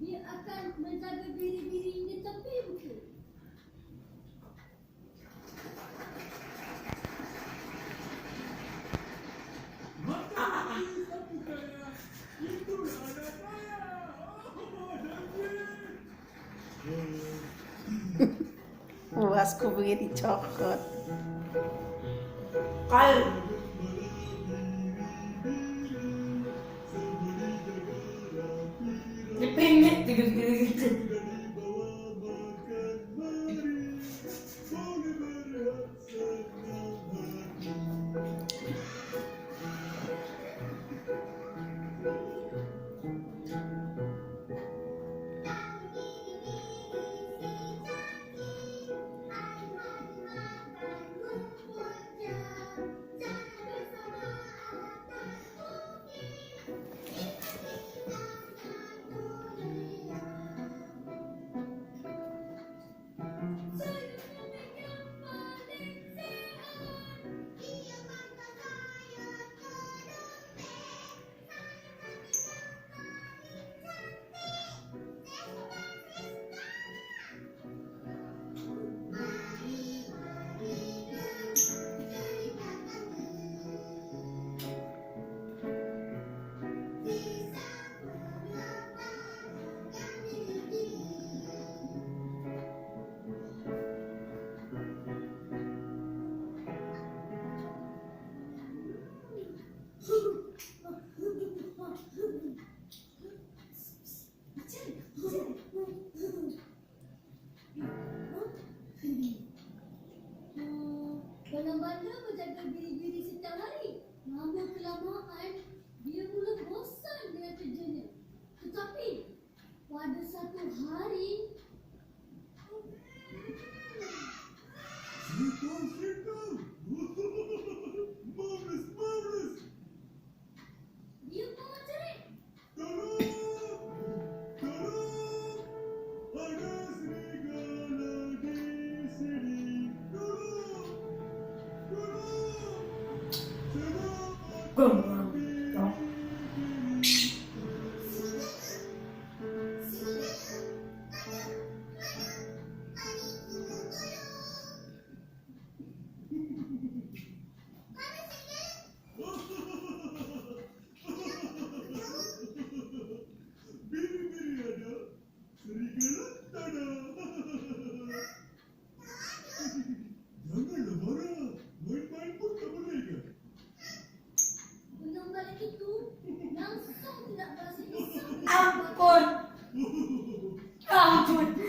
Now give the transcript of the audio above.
dia akan menjaga biri-birinya tepi muka. Puasku begitu cokot. Kal. Dipinit gitu. Bala-bala menjaga biri-biri setiap hari. Lama kelamaan, dia mula bosan dengan kerjanya. Tetapi, pada satu hari, dia bawa cerit. Belum balik itu, langsung tidak berasa kisah. Ampun. Ampun.